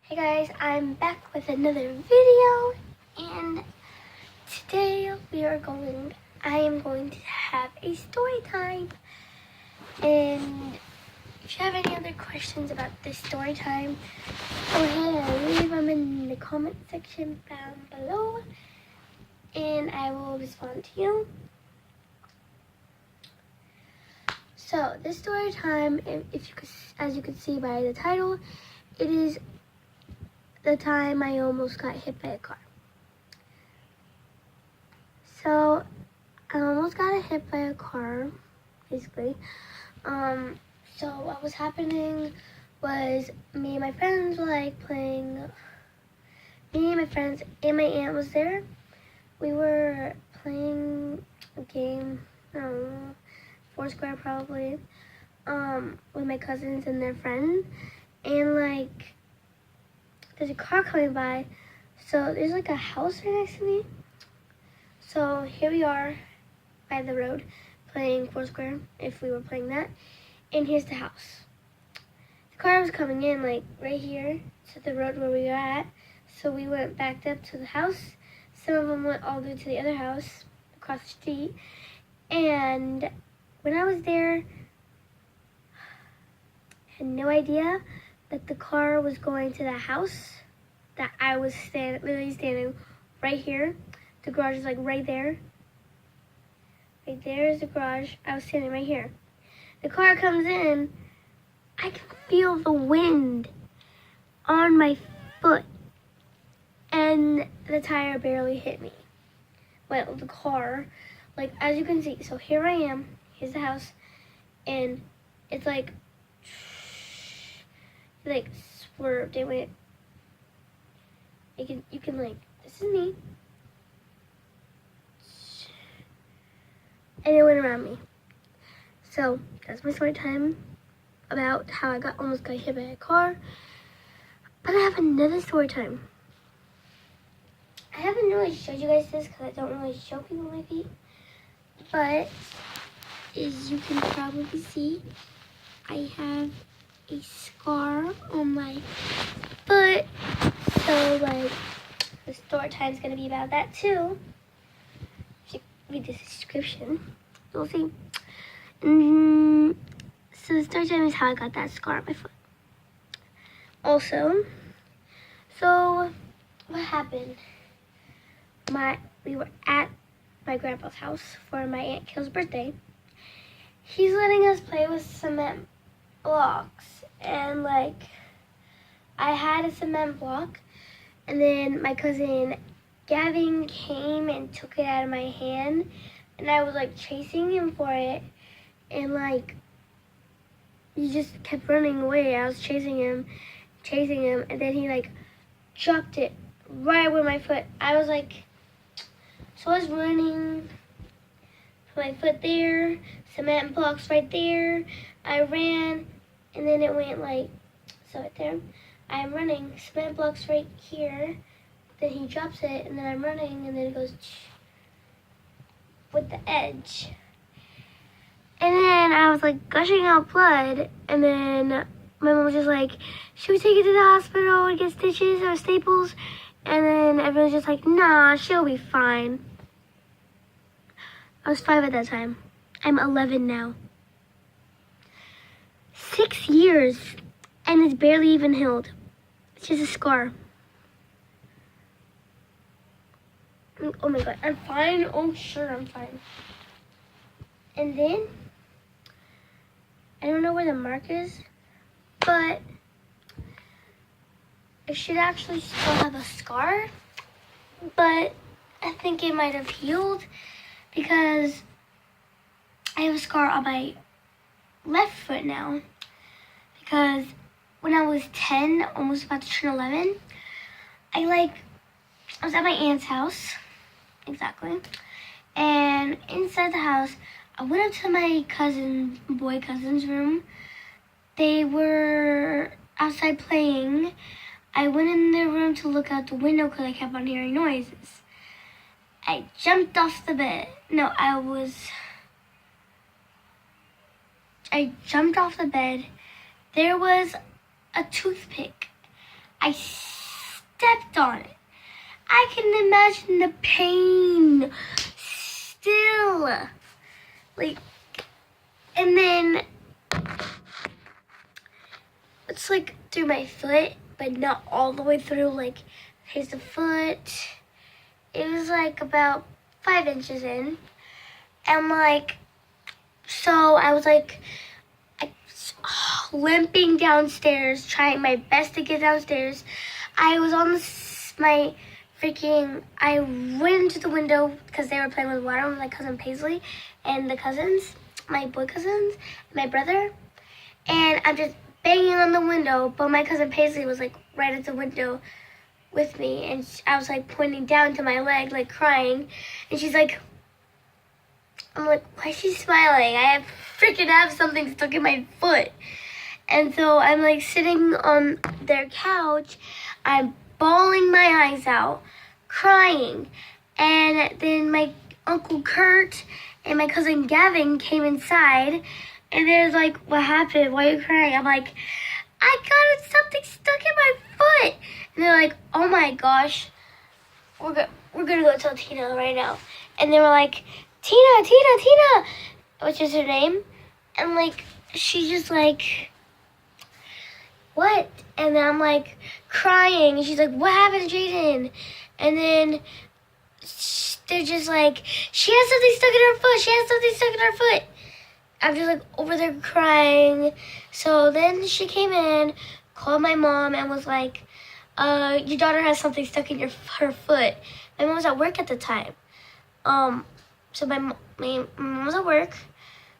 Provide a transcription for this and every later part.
Hey guys, I'm back with another video, and today I am going to have a story time. And if you have any other questions about this story time, go ahead and leave them in the comment section down below, and I will respond to you. So this story time, as you can see by the title, it is the time I almost got hit by a car. So I almost got hit by a car, basically. So what was happening was me and my friends were playing. Me and my friends and my aunt was there. We were playing a game, I don't know, Foursquare probably, with my cousins and their friend, and there's a car coming by, so there's a house right next to me. So here we are by the road playing Foursquare, if we were playing that, and here's the house. The car was coming in right here to the road where we were at, so we went backed up to the house. Some of them went all the way to the other house across the street, and when I was there, I had no idea that the car was going to the house that I was literally standing right here. The garage is right there. Right there is the garage. I was standing right here. The car comes in. I can feel the wind on my foot, and the tire barely hit me. Well, the car, as you can see, so here I am. Here's the house, and it's swerved. It went. You can this is me, and it went around me. So that's my story time about how I almost got hit by a car. But I have another story time. I haven't really showed you guys this because I don't really show people my feet, but as you can probably see, I have a scar on my foot. So the story time is gonna be about that too. If you read the description, you'll see. So the story time is how I got that scar on my foot. Also, so what happened? We were at my grandpa's house for my Aunt Kill's birthday. He's letting us play with cement blocks, and I had a cement block, and then my cousin Gavin came and took it out of my hand, and I was chasing him for it, and he just kept running away. I was chasing him, and then he dropped it right where my foot. So I was running, put my foot there, cement blocks right there. I ran, and then it went so right there. I'm running, cement blocks right here. Then he drops it, and then I'm running, and then it goes with the edge. And then I was gushing out blood, and then my mom was just should we take it to the hospital and get stitches or staples? And then everyone was just nah, she'll be fine. I was 5 at that time. I'm 11 now. 6 years, and it's barely even healed. It's just a scar. Oh my god, I'm fine. Oh, sure, I'm fine. And then, I don't know where the mark is, but I should actually still have a scar, but I think it might have healed because I have a scar on my left foot now. Because when I was 10, almost about to turn 11, I was at my aunt's house, exactly, and inside the house, I went up to my boy cousin's room. They were outside playing. I went in their room to look out the window because I kept on hearing noises. I jumped off the bed. No, I jumped off the bed. There was a toothpick. I I stepped on it. I can imagine the pain still. Like, and then it's like through my foot, but not all the way through. Like, here's the foot. It was like about 5 inches in. And like, so I was like, limping downstairs, trying my best to get downstairs. I was on I went into the window because they were playing with water with my cousin Paisley and the cousins, my boy cousins, and my brother. And I'm just banging on the window, but my cousin Paisley was like right at the window with me, and I was like pointing down to my leg, like crying, and she's like, I'm like, why is she smiling? I have something stuck in my foot. And so I'm like sitting on their couch, I'm bawling my eyes out, crying. And then my Uncle Kurt and my cousin Gavin came inside, and they're like, what happened? Why are you crying? I'm like, I got something stuck in my foot. And they're like, oh my gosh, we're gonna go tell Tina right now. And they were like, Tina, which is her name. And like, she's just like, what? And then I'm like crying, and she's like, what happened to Jaden? And then they're just like, she has something stuck in her foot. I'm just like over there crying. So then she came in, called my mom, and was like, your daughter has something stuck in her foot. My mom was at work at the time. So my mom was at work.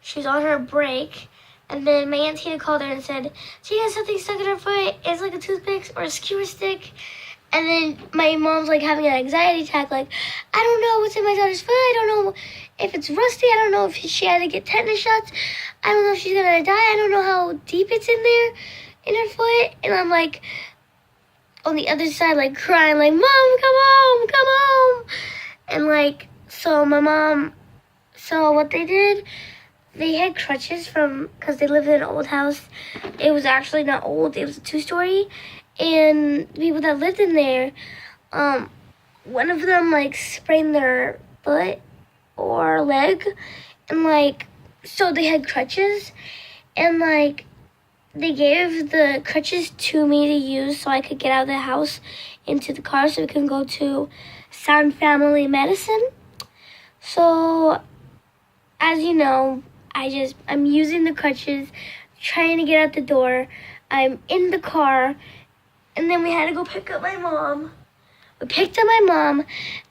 She was on her break. And then my Aunt Tina called her and said, she has something stuck in her foot. It's like a toothpick or a skewer stick. And then my mom's like having an anxiety attack, like, I don't know what's in my daughter's foot. I don't know if it's rusty. I don't know if she had to get tetanus shots. I don't know if she's gonna die. I don't know how deep it's in there, in her foot. And I'm like, on the other side, like crying, like, Mom, come home. And like, so what they did, they had crutches because they lived in an old house. It was actually not old, it was a 2-story. And the people that lived in there, one of them like sprained their foot or leg. And like, so they had crutches. And like, they gave the crutches to me to use so I could get out of the house into the car so we can go to Sound Family Medicine. So, as you know, I'm using the crutches, trying to get out the door. I'm in the car, and then we had to go pick up my mom. We picked up my mom,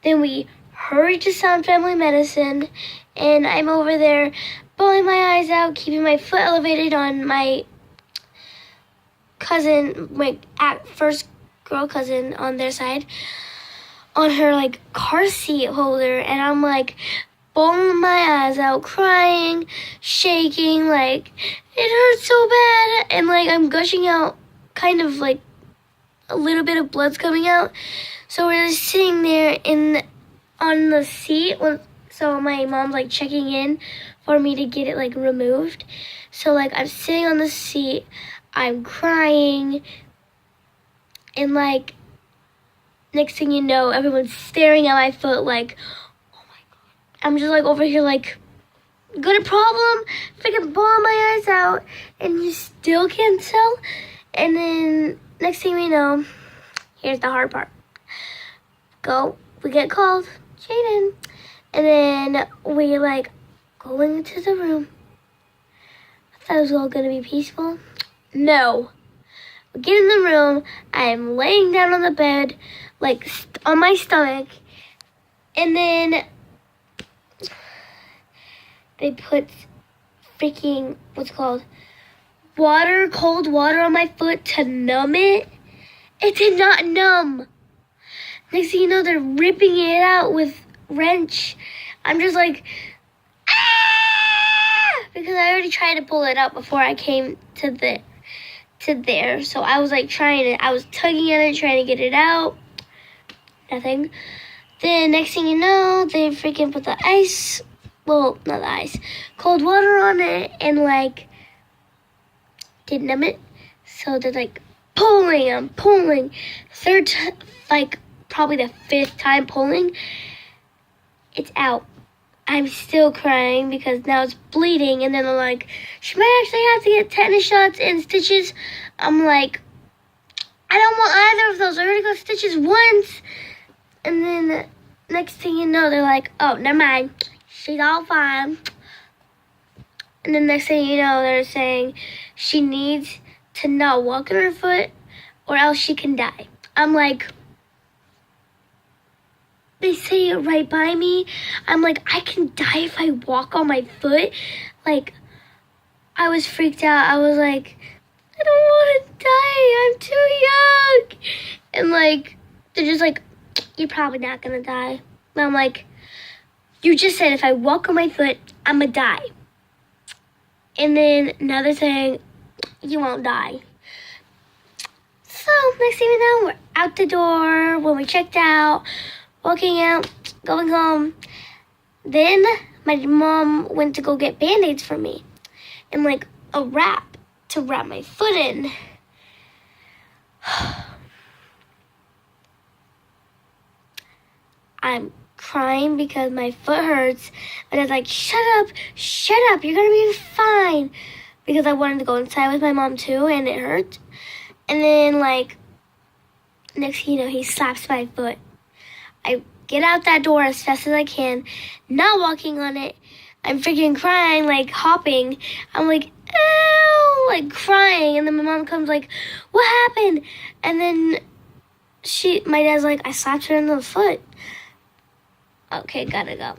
then we hurried to Sound Family Medicine, and I'm over there bawling my eyes out, keeping my foot elevated on my cousin, my first girl cousin on their side, on her like car seat holder, and I'm like bawling my eyes out, crying, shaking, like it hurts so bad, and like I'm gushing out, kind of like a little bit of blood's coming out. So we're just sitting there on the seat. So my mom's like checking in for me to get it like removed. So like I'm sitting on the seat, I'm crying, and like next thing you know, everyone's staring at my foot like, oh my God. I'm just like over here like, got a problem? Freaking bawling my eyes out, and you still can't tell? And then next thing we know, here's the hard part. We get called, Jaden. And then we like go into the room. I thought it was all gonna be peaceful. No. We get in the room, I'm laying down on the bed, like on my stomach, and then they put freaking, cold water on my foot to numb it. It did not numb. Next thing you know, they're ripping it out with wrench. I'm just like, ah! Because I already tried to pull it out before I came to there. So I was like I was tugging at it, trying to get it out. Nothing. Then next thing you know, they freaking put the ice, well, not the ice, cold water on it, and like did numb it. So they're like pulling. I'm pulling. Probably the 5th time pulling. It's out. I'm still crying because now it's bleeding. And then they're like, she might actually have to get tetanus shots and stitches. I'm like, I don't want either of those. I already got stitches once. And then next thing you know, they're like, oh, never mind. She's all fine. And then next thing you know, they're saying she needs to not walk on her foot or else she can die. I'm like, they say it right by me. I'm like, I can die if I walk on my foot. Like, I was freaked out. I was like, I don't want to die. I'm too young. And like, they're just like, you're probably not going to die. And I'm like, you just said if I walk on my foot, I'm going to die. And then now they're saying, you won't die. So next thing you know, we're out the door when we checked out, walking out, going home. Then my mom went to go get Band-Aids for me and like a wrap to wrap my foot in. I'm crying because my foot hurts. And it's like, shut up, you're gonna be fine. Because I wanted to go inside with my mom too, and it hurt. And then like, next thing you know, he slaps my foot. I get out that door as fast as I can, not walking on it. I'm freaking crying, like hopping. I'm like, ew, like crying. And then my mom comes like, what happened? And then my dad's like, I slapped her in the foot. Okay, gotta go.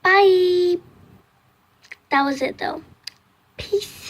Bye. That was it though. Peace.